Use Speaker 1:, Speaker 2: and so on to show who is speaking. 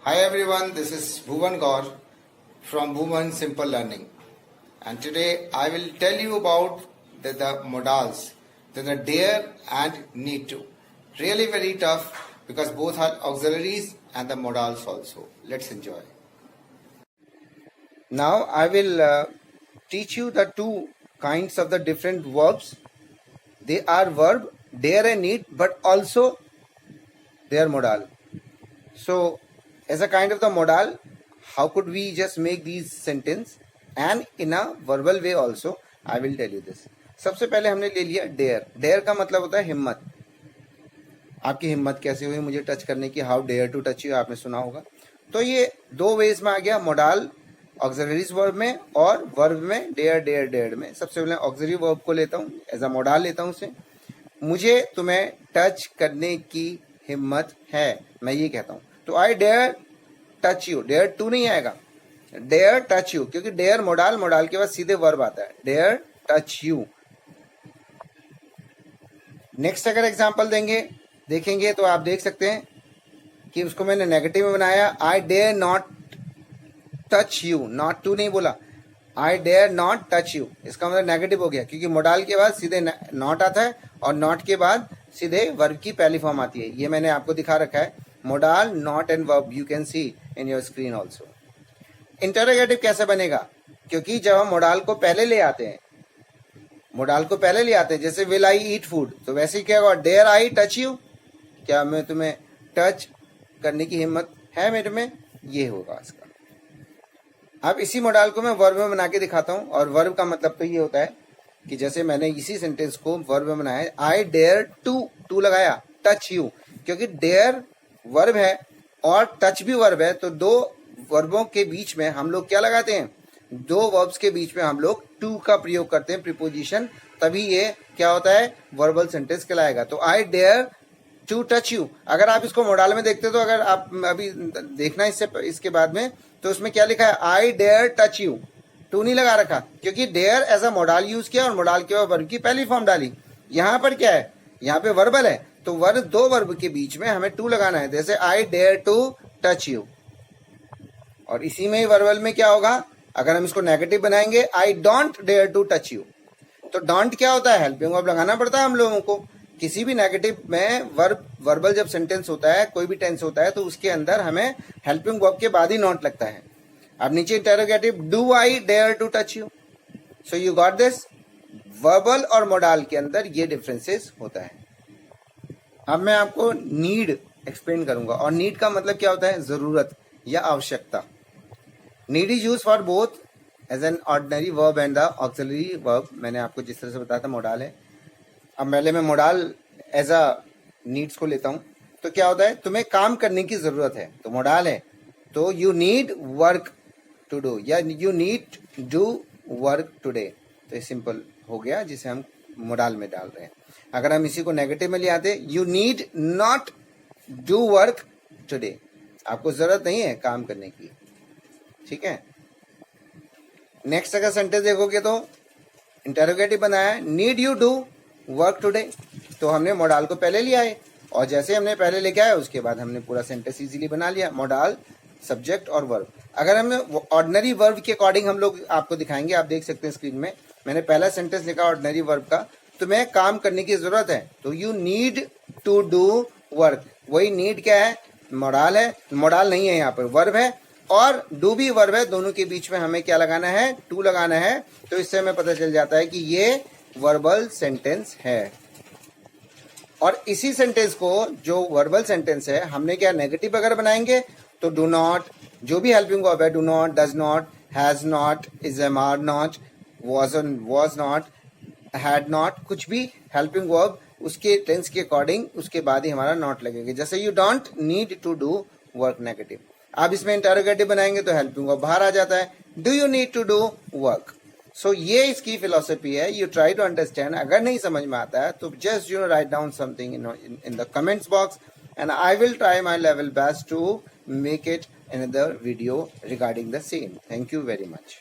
Speaker 1: Hi everyone, this is Bhuvan Gaur from Bhuvan Simple Learning, and today I will tell you about the modals, the dare and need to. Really very tough because both are auxiliaries and the modals also. Let's enjoy. Now I will teach you the two kinds of the different verbs. They are verb, dare and need, but also they are modal. So as a kind of the modal, how could we just make these sentence and in a verbal way also? I will tell you this. सबसे पहले हमने ले लिया dare. Dare का मतलब होता है हिम्मत. आपकी हिम्मत कैसे हुई मुझे टच करने की, how dare to touch you, आपने सुना होगा. तो ये दो वेज में आ गया, मोडाल ऑक्सिलरीज वर्ब में और वर्ब में डेयर डेयर डेयर में. सबसे पहले ऑक्सिलरी वर्ब को लेता हूँ, एज अ मोडाल लेता हूँ उसे. मुझे तुम्हें टच करने की हिम्मत है, मैं ये कहता हूँ. तो I dare touch you, dare to नहीं आएगा, डेयर टच यू, क्योंकि डेयर मोडाल, मोडाल के बाद सीधे वर्ब आता है, डेयर टच यू. नेक्स्ट अगर एग्जांपल देखेंगे तो आप देख सकते हैं कि उसको मैंने नेगेटिव में बनाया. I dare not touch you, not to नहीं बोला, I dare not touch you. इसका मतलब नेगेटिव हो गया, क्योंकि मोडाल के बाद सीधे नॉट आता है और नॉट के बाद सीधे वर्ब की पहली फॉर्म आती है. ये मैंने आपको दिखा रखा है, modal not and verb, you can see in your screen also. Interrogative कैसे बनेगा? क्योंकि जब हम मोडाल को पहले ले आते हैं, जैसे विल आई ईट फूड, तो वैसे ही क्या होगा, डेयर आई टच यू, क्या मैं तुम्हें टच करने की हिम्मत है मेरे में, ये होगा इसका. अब इसी मोडाल को मैं वर्ब में बना के दिखाता हूं, और वर्ब का मतलब तो ये होता है कि जैसे मैंने इसी सेंटेंस को वर्ब में बनाया, आई डेयर टू लगाया टच यू, क्योंकि डेयर वर्ब है और टच भी वर्ब है, तो दो वर्बों के बीच में हम लोग क्या लगाते हैं, दो वर्ब्स के बीच में हम लोग टू का प्रयोग करते हैं, प्रीपोजिशन, तभी ये क्या होता है, वर्बल सेंटेंस कहलाएगा. तो I dare to touch you. अगर आप इसको मोडाल में देखते तो अगर आप अभी देखना इसके बाद में, तो उसमें क्या लिखा है, I dare touch you, to नहीं लगा रखा, क्योंकि dare as a modal use किया और मोडाल के बाद वर्ब की पहली फॉर्म डाली. यहाँ पर क्या है, यहाँ पे वर्बल है, तो वर्ब दो वर्ब के बीच में हमें टू लगाना है, जैसे I dare to touch you. और इसी में ही वर्बल में क्या होगा, अगर हम इसको नेगेटिव बनाएंगे, I don't dare to touch you, तो डोंट क्या होता है, हेल्पिंग वर्ब लगाना पड़ता है हम लोगों को. किसी भी नेगेटिव में वर्बल जब सेंटेंस होता है, कोई भी टेंस होता है, तो उसके अंदर हमें हेल्पिंग वर्ब के बाद ही नॉट लगता है. अब नीचे interrogative, do I dare to touch you. So you got this. Verbal और मोडाल के अंदर ये डिफरेंसेस होता है. अब मैं आपको नीड एक्सप्लेन करूंगा, और नीड का मतलब क्या होता है, जरूरत या आवश्यकता. Need is use for both as an ordinary verb and the auxiliary verb. मैंने आपको जिस तरह से बताया था मोडाल है. अब पहले मैं मोडाल एज अ नीड्स को लेता हूं, तो क्या होता है, तुम्हें काम करने की जरूरत है, तो मोडाल है, तो you need work to do, या you need do work today. तो ये सिंपल हो गया, जिसे हम मोडाल में डाल रहे हैं. अगर हम इसी को नेगेटिव में ले आते, you need not do work today, आपको जरूरत नहीं है काम करने की. ठीक है. नेक्स्ट अगर सेंटेंस देखोगे तो इंटरोगेटिव बनाया, need you do work today, तो हमने मोडाल को पहले लिया है, और जैसे हमने पहले लेके आया उसके बाद हमने पूरा सेंटेंस इजीली बना लिया, मोडाल सब्जेक्ट और वर्ब. अगर हम ऑर्डिनरी वर्ब के अकॉर्डिंग हम लोग आपको दिखाएंगे, आप देख सकते हैं स्क्रीन में, मैंने पहला सेंटेंस लिखा ऑर्डिनरी वर्ब का, तुम्हें काम करने की जरूरत है, तो you need to do work. वही नीड क्या है, मोडाल है, मोडाल नहीं है, यहाँ पर वर्ब है, और डू भी वर्ब है. दोनों के बीच में हमें क्या लगाना है, टू लगाना है. तो इससे हमें पता चल जाता है कि ये वर्बल सेंटेंस है. और इसी सेंटेंस को, जो वर्बल सेंटेंस है, हमने क्या नेगेटिव अगर बनाएंगे, तो डू नॉट, जो भी हेल्पिंग वर्ब है, do not, does not, has not, is am are not, was not, had not, कुछ भी हेल्पिंग वर्ब उसके टेंस के अकॉर्डिंग उसके बाद ही हमारा नॉट लगेगा. जैसे you don't need to do work, negative. आप इसमें इंटरोगेटिव बनाएंगे तो हेल्पिंग वर्ब बाहर आ जाता है, do you need to do work. So ये इसकी फिलोसफी है. You try to understand. अगर नहीं समझ में आता है तो just write down something in the comments box, and I will try my level best to make it another video regarding the same. Thank you very much.